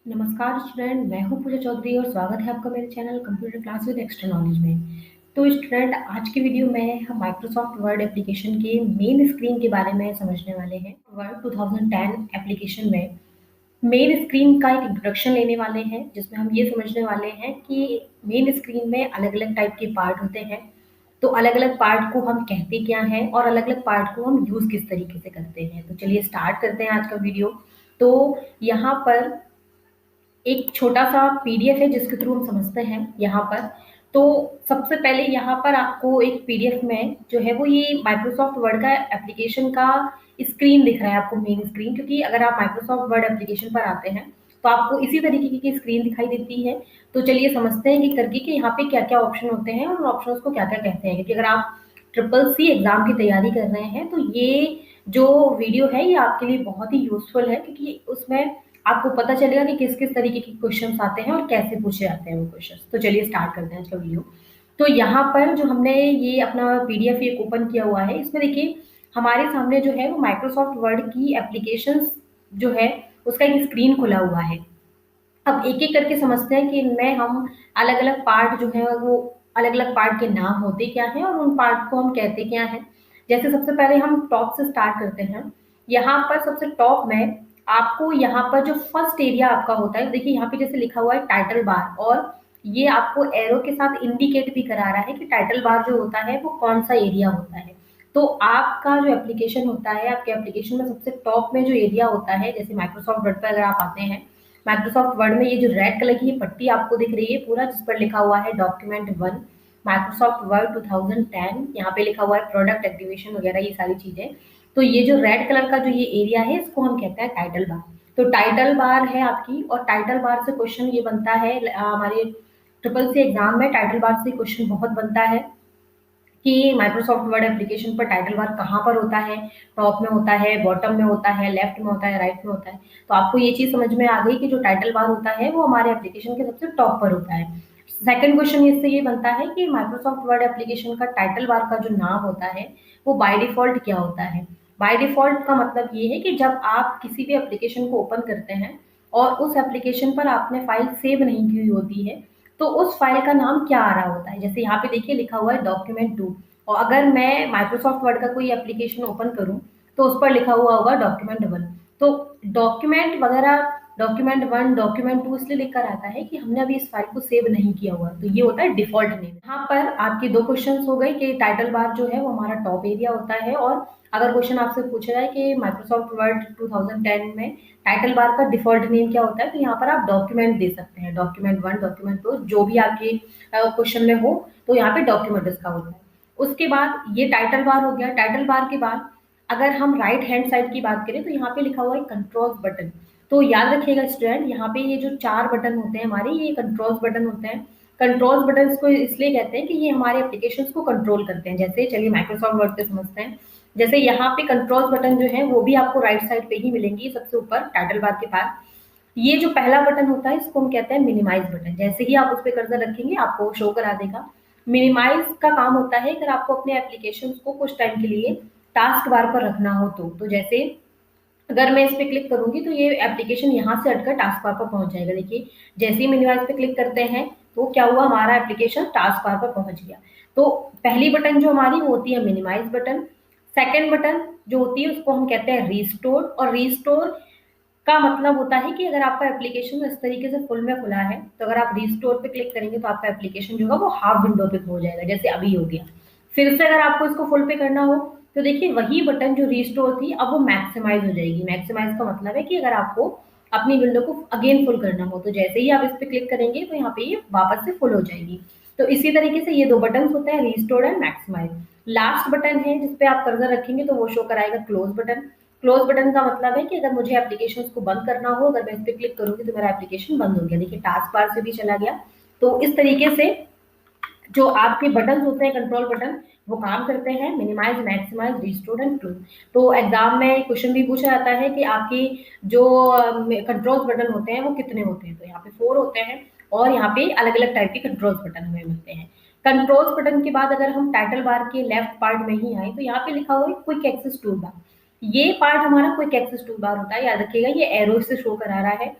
नमस्कार स्टूडेंट, मैं हूँ पूजा चौधरी और स्वागत है आपका मेरे channel computer class with extra knowledge में। तो स्टूडेंट, आज की वीडियो में हम माइक्रोसॉफ्ट वर्ड एप्लीकेशन के मेन स्क्रीन के बारे में समझने वाले हैं। वर्ड 2010 एप्लीकेशन में मेन स्क्रीन का एक इंट्रोडक्शन लेने वाले हैं, जिसमें हम ये समझने वाले हैं कि मेन स्क्रीन में अलग अलग टाइप के पार्ट होते हैं। तो अलग अलग पार्ट को हम कहते क्या हैं और अलग अलग पार्ट को हम यूज़ किस तरीके से करते हैं। तो चलिए स्टार्ट करते हैं आज का वीडियो। तो यहाँ पर एक छोटा-सा पीडीएफ है जिसके थ्रू हम समझते हैं यहाँ पर। तो सबसे पहले यहाँ पर आपको एक पीडीएफ में जो है वो ये माइक्रोसॉफ्ट वर्ड का एप्लीकेशन का स्क्रीन दिख रहा है आपको, मेन स्क्रीन, क्योंकि अगर आप माइक्रोसॉफ्ट वर्ड एप्लीकेशन पर आते हैं तो आपको इसी तरीके की स्क्रीन दिखाई देती है। तो चलिए समझते हैं कि करके कि यहाँ पे क्या-क्या ऑप्शन होते हैं और उन ऑप्शंस को क्या-क्या कहते हैं। क्योंकि अगर आप ट्रिपल सी एग्ज़ाम की तैयारी कर रहे हैं तो ये जो वीडियो है ये आपके लिए बहुत ही यूज़फुल है, क्योंकि उसमें आपको पता चलेगा कि किस-किस तरीके के क्वेश्चन्स आते हैं और कैसे पूछे जाते हैं वो क्वेश्चन्स। तो चलिए स्टार्ट करते हैं आज का वीडियो। तो यहाँ पर जो हमने ये अपना पीडीएफ एक ओपन किया हुआ है, इसमें देखिए हमारे सामने जो है वो माइक्रोसॉफ्ट वर्ड की एप्लीकेशंस जो है उसका एक स्क्रीन खुला हुआ है। अब एक-एक करके समझते हैं कि इनमें हम अलग-अलग पार्ट जो है वो अलग-अलग पार्ट के नाम होते क्या हैं और उन पार्ट को हम कहते क्या हैं। जैसे सबसे पहले हम टॉप से स्टार्ट करते हैं। यहाँ पर सबसे टॉप में आपको यहाँ पर जो फर्स्ट एरिया आपका होता है, देखिए यहाँ पे जैसे लिखा हुआ है टाइटल बार, और ये आपको एरो के साथ इंडिकेट भी करा रहा है कि टाइटल बार जो होता है वो कौन-सा एरिया होता है। तो आपका जो एप्लीकेशन होता है, आपके एप्लीकेशन में सबसे टॉप में जो एरिया होता है, जैसे माइक्रोसॉफ्ट वर्ड पे अगर आप आते हैं, माइक्रोसॉफ्ट वर्ड में ये जो रेड कलर की ये पट्टी आपको दिख रही है पूरा, जिस पर लिखा हुआ है डॉक्यूमेंट 1 माइक्रोसॉफ्ट वर्ड 2010, यहाँ पे लिखा हुआ है प्रोडक्ट एक्टिवेशन वगैरह ये सारी चीजें। तो ये जो रेड कलर का जो ये एरिया है इसको हम कहते हैं टाइटल बार। तो टाइटल बार है आपकी, और टाइटल बार से क्वेश्चन ये बनता है हमारे ट्रिपल सी एग्जाम में टाइटल बार से क्वेश्चन बहुत बनता है कि माइक्रोसॉफ्ट वर्ड एप्लीकेशन पर टाइटल बार कहाँ पर होता है, टॉप में होता है, बॉटम में होता है, लेफ्ट में होता है, राइट में होता है। तो आपको ये चीज़ समझ में आ गई कि जो टाइटल बार होता है वो हमारे एप्लीकेशन के सबसे टॉप पर होता है। सेकंड क्वेश्चन इससे ये बनता है कि माइक्रोसॉफ्ट वर्ड एप्लीकेशन का टाइटल बार का जो नाम होता है वो बाय डिफ़ॉल्ट क्या होता है। बाय डिफ़ॉल्ट का मतलब ये है कि जब आप किसी भी एप्लीकेशन को ओपन करते हैं और उस एप्लीकेशन पर आपने फाइल सेव नहीं की हुई होती है, तो उस फाइल का नाम क्या आ रहा होता है। जैसे यहाँ पे देखिए लिखा हुआ है डॉक्यूमेंट 2, और अगर मैं माइक्रोसॉफ्ट वर्ड का कोई एप्लीकेशन ओपन करूँ तो उस पर लिखा हुआ होगा डॉक्यूमेंट 1। तो डॉक्यूमेंट वगैरह डॉक्यूमेंट 1, डॉक्यूमेंट 2 इसलिए लिखकर आता है कि हमने अभी इस फाइल को सेव नहीं किया हुआ है। तो ये होता है डिफ़ॉल्ट नेम। यहाँ पर आपके 2 क्वेश्चन्स हो गए कि टाइटल बार जो है वो हमारा टॉप एरिया होता है, और अगर क्वेश्चन आपसे पूछा जाए कि माइक्रोसॉफ्ट वर्ड 2010 में टाइटल बार का डिफ़ॉल्ट नेम क्या होता है, तो यहाँ पर आप डॉक्यूमेंट दे सकते हैं। डॉक्यूमेंट 1, डॉक्यूमेंट 2 जो भी आपके क्वेश्चन में हो, तो यहाँ पे डॉक्यूमेंट इसका होता है। उसके बाद ये टाइटल बार हो गया। टाइटल बार के बाद अगर हम राइट हैंड साइड की बात करें तो यहाँ पे लिखा हुआ है कंट्रोल्स बटन। तो याद रखिएगा स्टूडेंट, यहाँ पे ये जो 4 बटन होते हैं हमारे, ये कंट्रोल्स बटन होते हैं। कंट्रोल्स बटन को इसलिए कहते हैं कि ये हमारे एप्लीकेशंस को कंट्रोल करते हैं। जैसे चलिए माइक्रोसॉफ्ट वर्ड पे समझते हैं। जैसे यहाँ पे कंट्रोल्स बटन जो है वो भी आपको राइट साइड पे ही मिलेंगी, सबसे ऊपर टाइटल बार के पास। ये जो पहला बटन होता है इसको हम कहते हैं मिनिमाइज बटन। जैसे ही आप उस पे कर्सर रखेंगे आपको वो शो करा देगा। मिनिमाइज का काम होता है अगर आपको अपने एप्लीकेशंस को कुछ टाइम के लिए टास्क बार पर रखना हो तो जैसे अगर मैं इस पे क्लिक करूँगी तो ये एप्लीकेशन यहाँ से हटकर टास्क बार पर पहुँच जाएगा। देखिए, जैसे ही मिनिमाइज पे क्लिक करते हैं तो क्या हुआ, हमारा एप्लीकेशन टास्क बार पर पहुँच गया। तो पहली बटन जो हमारी वो होती है मिनिमाइज बटन। सेकंड बटन जो होती है उसको हम कहते हैं रिस्टोर, और रिस्टोर का मतलब होता है कि अगर आपका एप्लीकेशन इस तरीके से फुल में खुला है, तो अगर आप रिस्टोर पे क्लिक करेंगे तो आपका एप्लीकेशन जो होगा वो हाफ विंडो पे हो जाएगा, जैसे अभी हो गया। फिर से अगर आपको इसको फुल पे करना हो तो देखिए वही बटन जो रिस्टोर थी अब वो मैक्सिमाइज हो जाएगी। मैक्सिमाइज का मतलब है कि अगर आपको अपनी विंडो को अगेन फुल करना हो तो जैसे ही आप इस पे क्लिक करेंगे तो यहाँ पे ये वापस से फुल हो जाएगी। तो इसी तरीके से ये 2 बटन होते हैं, restore and maximise. Last button है जिस पे आप कर्सर रखेंगे तो वो शो कराएगा क्लोज बटन। क्लोज बटन का मतलब है कि अगर मुझे एप्लीकेशन को बंद करना हो, अगर मैं इस पे क्लिक करूंगी तो मेरा एप्लीकेशन बंद हो गया। देखिए टास्क बार से भी चला गया। तो इस तरीके से जो आपके बटन होते हैं कंट्रोल बटन वो काम करते हैं, minimise, maximise, restore and close. तो एग्जाम में क्वेश्चन भी पूछा जाता है कि आपकी जो कंट्रोल्स बटन होते हैं वो कितने होते हैं, तो यहाँ पे 4 होते हैं, और यहाँ पे अलग अलग टाइप के कंट्रोल्स बटन हमें मिलते हैं। कंट्रोल्स बटन के बाद अगर हम टाइटल बार के लेफ्ट पार्ट में ही आए तो यहाँ पे लिखा हुआ है क्विक एक्सेस टूल बार। ये पार्ट हमारा क्विक एक्सेस टूल बार होता है, याद रखिएगा ये एरो से शो करा रहा है।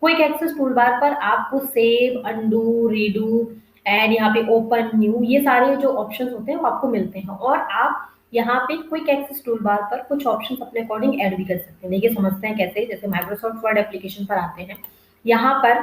क्विक एक्सेस टूल बार पर आपको सेव, अंडू, रीडू एंड यहाँ पे ओपन न्यू, ये सारे जो ऑप्शंस होते हैं वो आपको मिलते हैं। और आप यहाँ पे क्विक एक्सेस टूल बार पर कुछ ऑप्शंस अपने अकॉर्डिंग ऐड भी कर सकते हैं। देखिए समझते हैं कैसे। जैसे माइक्रोसॉफ्ट वर्ड एप्लीकेशन पर आते हैं, यहाँ पर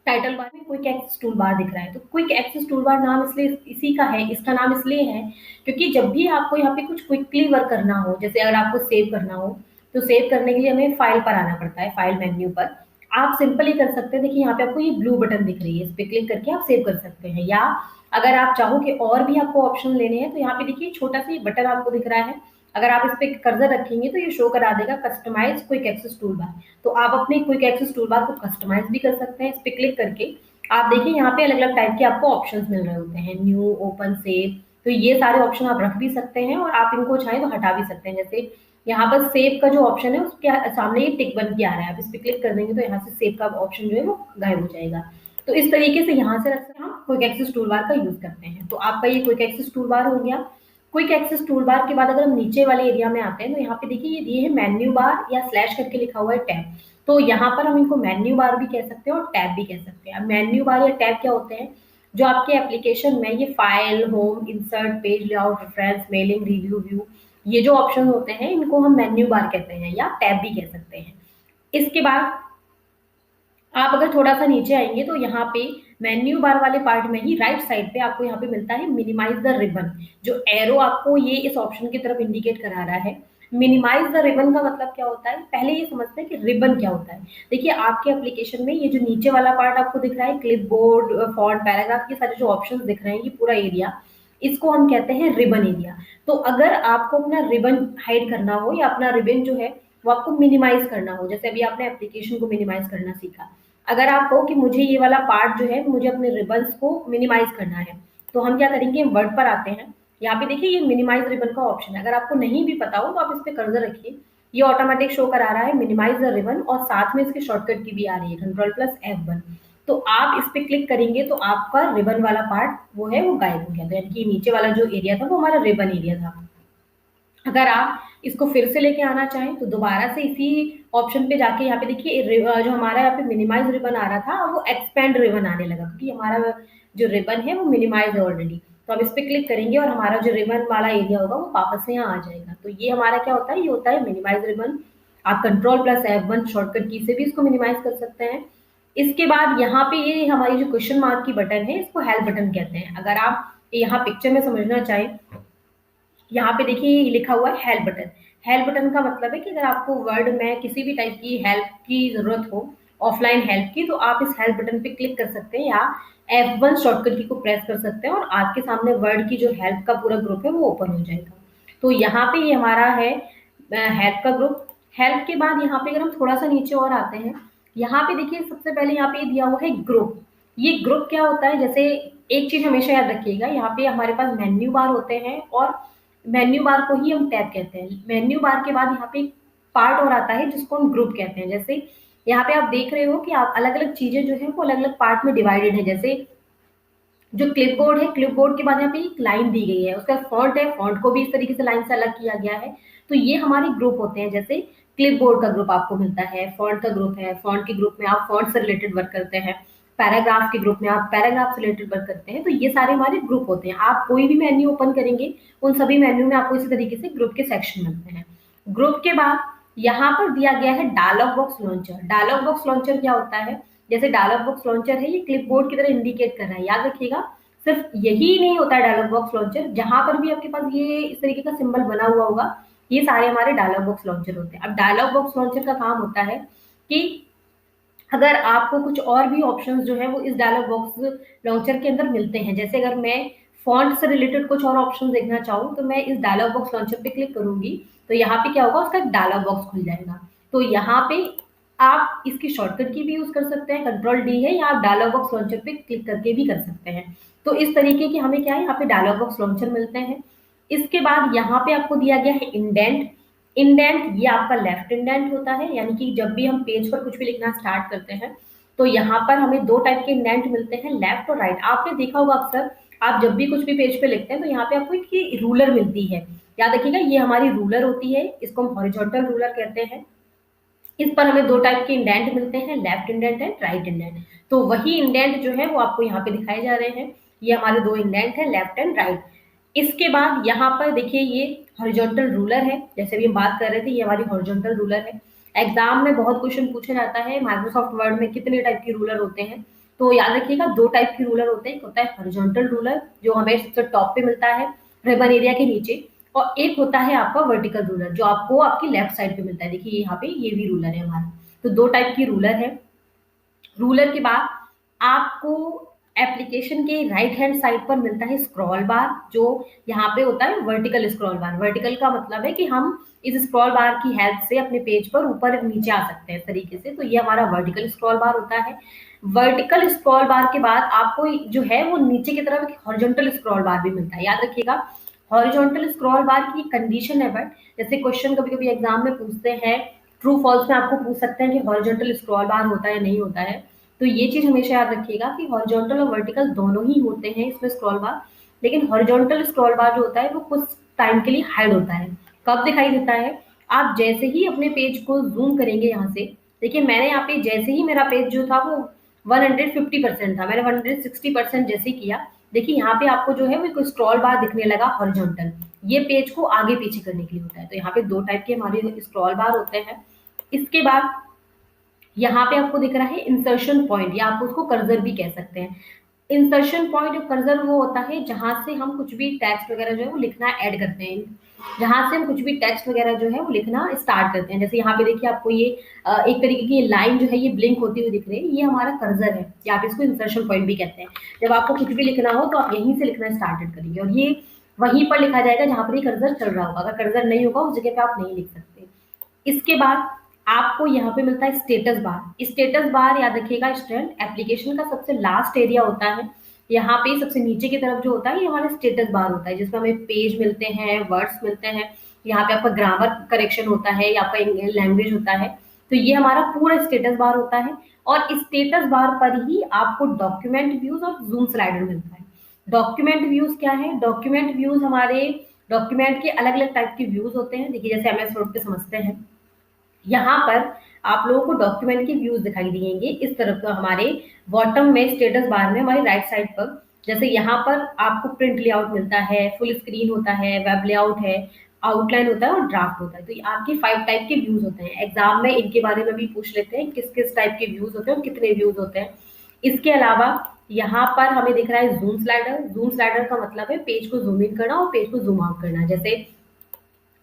टाइटल बार में क्विक एक्सेस टूल बार दिख रहा है। तो क्विक एक्सेस टूल बार नाम इसलिए इसी का है, इसका नाम इसलिए है क्योंकि जब भी आपको यहाँ पे कुछ क्विकली वर्क करना हो, जैसे अगर आपको सेव करना हो, तो सेव करने के लिए हमें फाइल पर आना पड़ता है, फाइल मेन्यू पर। आप सिंपली कर सकते हैं। देखिए यहाँ पे आपको ये ब्लू बटन दिख रही है, इस पे क्लिक करके आप सेव कर सकते हैं। या अगर आप चाहो कि और भी आपको ऑप्शन लेने हैं, तो यहाँ पे देखिए छोटा सा ये बटन आपको दिख रहा है। अगर आप इस पे कर्सर रखेंगे तो ये शो करा देगा customise quick access toolbar. तो आप अपने क्विक एक्सेस टूल बार को कस्टमाइज भी कर सकते हैं इस पे क्लिक करके। आप देखिए यहाँ पे अलग अलग टाइप के आपको ऑप्शंस मिल रहे होते हैं, न्यू, ओपन, सेव। तो ये सारे ऑप्शन आप रख भी सकते हैं और आप इनको चाहें तो हटा भी सकते हैं। जैसे यहाँ पर सेव का जो ऑप्शन है उसके सामने ये टिक बन के आ रहा है, आप इस पे क्लिक कर देंगे तो यहाँ से सेव का ऑप्शन जो है वो गायब हो जाएगा। तो इस तरीके से यहाँ से रख कर हम क्विक एक्सेस टूल बार का यूज करते हैं। तो आपका ये क्विक एक्सेस टूल बार हो गया। क्विक एक्सेस टूल बार के बाद अगर हम नीचे वाले एरिया में आते हैं, तो यहाँ पे देखिए ये दिए है मेन्यू बार या स्लैश करके लिखा हुआ है टैब। तो यहाँ पर हम इनको मेन्यू बार भी कह सकते हैं और टैब भी कह सकते हैं। अब मेन्यू बार या टैब क्या होते हैं? जो आपके एप्लीकेशन में ये file, home, insert, page layout, reference, mailing, review, view, ये जो ऑप्शन होते हैं इनको हम मेन्यू बार कहते हैं या टैब भी कह सकते हैं। इसके बाद आप अगर थोड़ा सा नीचे आएंगे तो यहाँ पे मेन्यू बार वाले पार्ट में ही राइट साइड पे आपको यहाँ पे मिलता है मिनिमाइज द रिबन। जो एरो आपको ये इस ऑप्शन की तरफ इंडिकेट करा रहा है। मिनिमाइज द रिबन का मतलब क्या होता है, पहले ये समझते हैं कि रिबन क्या होता है। देखिए आपके एप्लीकेशन में ये जो नीचे वाला पार्ट आपको दिख रहा है, क्लिप बोर्ड, फॉन्ट, पैराग्राफ, ये सारे जो ऑप्शन दिख रहे हैं, ये पूरा एरिया, इसको हम कहते हैं रिबन एरिया। तो अगर आपको अपना रिबन हाइड करना हो या अपना रिबन जो है वो आपको मिनिमाइज करना हो, जैसे अभी आपने एप्लीकेशन को मिनिमाइज करना सीखा, अगर आप कहो कि मुझे ये वाला पार्ट जो है मुझे अपने रिबन्स को मिनिमाइज करना है, तो हम क्या करेंगे, वर्ड पर आते हैं। यहाँ पे देखिए ये मिनिमाइज रिबन का ऑप्शन है। अगर आपको नहीं भी पता हो तो आप इस पे कर्सर रखिए, ये ऑटोमेटिक शो करा रहा है मिनिमाइज द रिबन और साथ में इसके शॉर्टकट की भी आ रही है Ctrl+F1। तो आप इस पे क्लिक करेंगे तो आपका रिबन वाला पार्ट वो है वो गायब हो गया। तो यानी कि नीचे वाला जो एरिया था वो हमारा रिबन एरिया था। अगर आप इसको फिर से लेके आना चाहें तो दोबारा से इसी ऑप्शन पे जाके यहाँ पे देखिए जो हमारा यहाँ पे मिनिमाइज रिबन आ रहा था वो एक्सपेंड रिबन आने लगा, क्योंकि हमारा जो रिबन है वो मिनिमाइज है ऑलरेडी। तो हम इस पे क्लिक करेंगे और हमारा जो रिबन वाला एरिया होगा वो वापस से यहाँ आ जाएगा। तो ये हमारा क्या होता है, ये होता है मिनिमाइज रिबन। आप Ctrl+F1 शॉर्टकट की से भी इसको मिनिमाइज कर सकते हैं। इसके बाद यहाँ पे ये हमारी जो क्वेश्चन मार्क की बटन है इसको हेल्प बटन कहते हैं। अगर आप यहाँ पिक्चर में समझना चाहें, यहाँ पे देखिए ये लिखा हुआ है हेल्प बटन। हेल्प बटन का मतलब है कि अगर आपको वर्ड में किसी भी टाइप की हेल्प की जरूरत हो, ऑफलाइन हेल्प की, तो आप इस हेल्प बटन पे क्लिक कर सकते हैं या F1 शॉर्टकट की को प्रेस कर सकते हैं और आपके सामने वर्ड की जो हेल्प का पूरा ग्रुप है वो ओपन हो जाएगा। तो यहाँ पे ये हमारा है हेल्प का ग्रुप। हेल्प के बाद यहाँ पे अगर हम थोड़ा सा नीचे और आते हैं, यहाँ पे देखिए सबसे पहले यहाँ पे ये दिया हुआ है ग्रुप। ये ग्रुप क्या होता है, जैसे एक चीज हमेशा याद रखिएगा, यहाँ पे हमारे पास मेन्यू बार होते हैं और मेन्यू बार को ही हम टैब कहते हैं। मेन्यू बार के बाद यहाँ पे एक पार्ट और आता है जिसको हम ग्रुप कहते हैं। जैसे यहाँ पे आप देख रहे हो कि आप अलग अलग चीजें जो है वो अलग अलग पार्ट में डिवाइडेड है। जैसे जो क्लिपबोर्ड है, क्लिपबोर्ड के बाद यहाँ पे एक लाइन दी गई है, उसका फॉन्ट है, फॉन्ट को भी इस तरीके से लाइन से अलग किया गया है। तो ये हमारे ग्रुप होते हैं। जैसे क्लिपबोर्ड का ग्रुप आपको मिलता है, फॉन्ट का ग्रुप है, फॉन्ट के ग्रुप में आप फॉन्ट से रिलेटेड वर्क करते हैं, पैराग्राफ के ग्रुप में आप पैराग्राफ से रिलेटेड वर्क करते हैं। तो ये सारे हमारे ग्रुप होते हैं। आप कोई भी मेन्यू ओपन करेंगे, उन सभी मेन्यू में आपको इसी तरीके से ग्रुप के सेक्शन मिलते हैं। ग्रुप के बाद यहाँ पर दिया गया है dialog box launcher. Dialog box launcher क्या होता है, जैसे डायलॉग बॉक्स लॉन्चर है, ये क्लिपबोर्ड की तरह इंडिकेट कर रहा है, याद रखिएगा। सिर्फ यही नहीं होता है डायलॉग बॉक्स लॉन्चर, जहां पर भी आपके पास ये इस तरीके का सिंबल बना हुआ होगा, ये सारे हमारे डायलॉग बॉक्स लॉन्चर होते हैं। अब डायलॉग बॉक्स लॉन्चर का काम होता है कि अगर आपको कुछ और भी ऑप्शंस जो है वो इस डायलॉग बॉक्स लॉन्चर के अंदर मिलते हैं, जैसे अगर मैं फॉन्ट से रिलेटेड कुछ और ऑप्शन देखना चाहूँ तो मैं इस डायलॉग बॉक्स लॉन्चर पे क्लिक करूंगी, तो यहाँ पे क्या होगा, उसका डायलॉग बॉक्स खुल जाएगा। तो यहाँ पे आप इसकी शॉर्टकट की भी यूज कर सकते हैं, Ctrl+D है, या आप डायलॉग बॉक्स लॉन्चर पे क्लिक करके भी कर सकते हैं। तो इस तरीके के हमें क्या है, यहाँ पे डायलॉग बॉक्स लॉन्चर मिलते हैं। इसके बाद यहाँ पे आपको दिया गया है इंडेंट। इंडेंट ये आपका लेफ्ट इंडेंट होता है, यानी कि जब भी हम पेज पर कुछ भी लिखना स्टार्ट करते हैं तो यहाँ पर हमें दो टाइप के इंडेंट मिलते हैं, लेफ्ट और राइट। आपने देखा होगा अक्सर, आप जब भी कुछ भी पेज पे लिखते हैं तो यहाँ पे आपको एक रूलर मिलती है, याद रखिएगा ये हमारी रूलर होती है, इसको हम हॉरिजॉन्टल रूलर कहते हैं। इस पर हमें दो टाइप के इंडेंट मिलते हैं, left indent and right indent. तो वही इंडेंट जो है वो आपको यहाँ पे दिखाए जा रहे हैं। ये हमारे दो इंडेंट है, लेफ्ट एंड राइट। इसके बाद यहाँ पर देखिए ये हॉरिजॉन्टल रूलर है, जैसे भी हम बात कर रहे थे, ये हमारी हॉरिजॉन्टल रूलर है। एग्जाम में बहुत क्वेश्चन पूछा जाता है माइक्रोसॉफ्ट वर्ड में कितने टाइप के रूलर होते हैं। तो याद रखिएगा दो टाइप के रूलर होते हैं, एक होता है हॉरिजॉन्टल रूलर जो हमें सबसे टॉप पे मिलता है रिबन एरिया के नीचे, और एक होता है आपका वर्टिकल रूलर जो आपको आपकी लेफ्ट साइड पे मिलता है। देखिए यहाँ पे ये भी रूलर है हमारा। तो दो टाइप की रूलर है। रूलर के बाद आपको एप्लीकेशन के राइट हैंड साइड पर मिलता है स्क्रॉल बार, जो यहाँ पे होता है वर्टिकल स्क्रॉल बार। वर्टिकल का मतलब है कि हम इस स्क्रॉल बार की हेल्प से अपने पेज पर ऊपर नीचे आ सकते हैं इस तरीके से। तो ये हमारा वर्टिकल स्क्रॉल बार होता है। वर्टिकल स्क्रॉल बार के बाद आपको जो है वो नीचे की तरफ हॉरिजॉन्टल स्क्रॉल बार भी मिलता है। याद रखिएगा हॉरिजॉन्टल स्क्रॉल बार की कंडीशन है, बट जैसे क्वेश्चन कभी कभी एग्जाम में पूछते हैं, ट्रू फॉल्स में आपको पूछ सकते हैं कि हॉरिजॉन्टल स्क्रॉल बार होता है नहीं होता है। तो ये चीज हमेशा याद रखिएगा कि हॉरिजॉन्टल और वर्टिकल दोनों ही होते हैं इसमें स्क्रॉल बार। लेकिन हॉरिजॉन्टल स्क्रॉल बार जो होता है वो कुछ टाइम के लिए हाइड होता है। कब दिखाई देता है? आप जैसे ही अपने पेज को जूम करेंगे यहाँ से, देखिए मैंने यहाँ पे जैसे ही मेरा पेज जो था वो 150% था, मैंने 160% जैसे ही किया, देखिए यहाँ पे आपको जो है वो एक स्क्रॉल बार दिखने लगा हॉरिजॉन्टल। ये पेज को आगे पीछे करने के लिए होता है। तो यहाँ पे दो टाइप के हमारे स्क्रॉल बार होते हैं। इसके बाद यहाँ पे आपको दिख रहा है इंसर्शन पॉइंट, या आप उसको कर्सर भी कह सकते हैं। इंसर्शन पॉइंट और कर्सर वो होता है जहां से हम कुछ भी टेक्स्ट वगैरह जो है वो लिखना ऐड करते हैं, जहां से हम कुछ भी टेक्स्ट वगैरह जो है वो लिखना स्टार्ट करते हैं। जैसे यहाँ पे देखिए आपको ये एक तरीके की लाइन जो है ये ब्लिंक होती हुई दिख रही है, ये हमारा कर्सर है, या आप इसको इंसर्शन पॉइंट भी कहते हैं। जब आपको कुछ भी लिखना हो तो आप यहीं से लिखना स्टार्टेड करेंगे, और ये वहीं पर लिखा जाएगा जहां पर ये कर्सर चल रहा होगा। अगर कर्सर नहीं होगा उस जगह पे आप नहीं लिख सकते। इसके बाद आपको यहाँ पे मिलता है स्टेटस बार। स्टेटस बार याद रखिएगा स्टूडेंट, एप्लीकेशन का सबसे लास्ट एरिया होता है। यहाँ पे सबसे नीचे की तरफ जो होता है ये हमारा स्टेटस बार होता है, जिसमें हमें पेज मिलते हैं, वर्ड्स मिलते हैं, यहाँ पे आपका ग्रामर करेक्शन होता है या आपका लैंग्वेज होता है। तो ये हमारा पूरा स्टेटस बार होता है। और स्टेटस बार पर ही आपको डॉक्यूमेंट व्यूज और जूम स्लाइडर मिलता है। डॉक्यूमेंट व्यूज क्या है? डॉक्यूमेंट व्यूज हमारे डॉक्यूमेंट के अलग अलग टाइप के व्यूज होते हैं। देखिए जैसे MS वर्ड पे समझते हैं, यहाँ पर आप लोगों को डॉक्यूमेंट के व्यूज दिखाई देंगे इस तरफ। तो हमारे बॉटम में स्टेटस बार में हमारी राइट साइड पर, जैसे यहाँ पर आपको प्रिंट लेआउट मिलता है, फुल स्क्रीन होता है, वेब लेआउट है, आउटलाइन होता है और ड्राफ्ट होता है। तो ये आपके 5 टाइप के व्यूज होते हैं। एग्जाम में इनके बारे में भी पूछ लेते हैं किस किस टाइप के व्यूज होते हैं और कितने व्यूज होते हैं। इसके अलावा यहाँ पर हमें दिख रहा है जूम स्लाइडर। जूम स्लाइडर का मतलब है पेज को जूम इन करना और पेज को जूम आउट करना। जैसे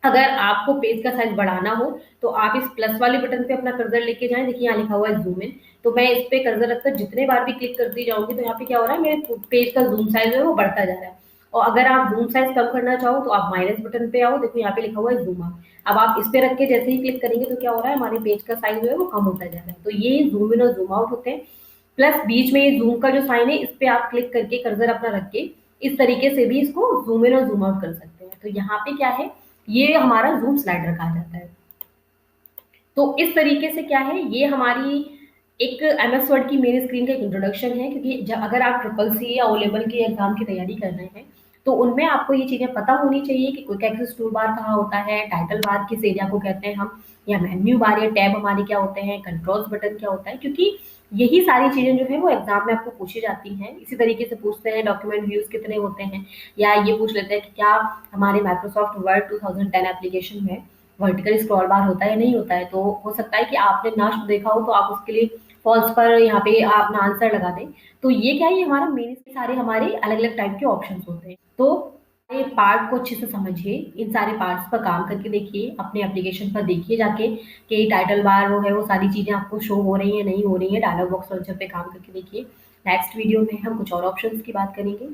अगर आपको पेज का साइज बढ़ाना हो तो आप इस प्लस वाले बटन पे अपना कर्सर लेके जाएं, देखिए यहाँ लिखा हुआ है जूम इन। तो मैं इस पे कर्सर रखकर जितने बार भी क्लिक करती जाऊंगी तो यहाँ पे क्या हो रहा है, मेरे पेज का जूम साइज है वो बढ़ता जा रहा है। और अगर आप जूम साइज कम करना चाहो तो आप माइनस बटन पे आओ, देखो यहाँ पे लिखा हुआ है जूम आउट। अब आप इस पे रख के जैसे ही क्लिक करेंगे तो क्या हो रहा है, हमारे पेज का साइज जो है वो कम होता जा रहा है। तो ये जूम इन और जूम आउट होते हैं। प्लस बीच में ये जूम का जो साइन है इस पे आप क्लिक करके कर्सर अपना रख के इस तरीके से भी इसको जूम इन और जूम आउट कर सकते हैं। तो यहाँ पे क्या है, ये हमारा जूम स्लाइडर कहा जाता है। तो इस तरीके से क्या है, ये हमारी एक MS वर्ड की मेन स्क्रीन का एक इंट्रोडक्शन है। क्योंकि अगर आप ट्रिपल C या O लेवल के एग्जाम की तैयारी कर रहे हैं तो उनमें आपको ये चीजें पता होनी चाहिए कि क्विक एक्सेस टूल बार कहाँ होता है, टाइटल बार किस एरिया को कहते हैं हम, या मेन्यू बार या टैब हमारे क्या होते हैं, कंट्रोल्स बटन क्या होता है। क्योंकि यही सारी चीजें जो है वो एग्जाम में आपको पूछी जाती हैं। इसी तरीके से पूछते हैं डॉक्यूमेंट व्यूज कितने होते हैं, या ये पूछ लेते हैं कि क्या हमारे माइक्रोसॉफ्ट वर्ड 2010 एप्लीकेशन में वर्टिकल स्क्रॉल बार होता है या नहीं होता है। तो हो सकता है कि आपने ना देखा हो तो आप उसके लिए फॉल्स पर यहाँ पे अपना आंसर लगा दें। तो ये क्या है, ये हमारा मेन सारे हमारे अलग अलग टाइप के ऑप्शंस होते हैं। तो ये पार्ट को अच्छे से समझिए, इन सारे पार्ट्स पर काम करके देखिए, अपने एप्लीकेशन पर देखिए जाके कि टाइटल बार वो है वो सारी चीजें आपको शो हो रही है नहीं हो रही है। डायलॉग बॉक्स लॉन्चर पे काम करके देखिए। नेक्स्ट वीडियो में हम कुछ और ऑप्शंस की बात करेंगे।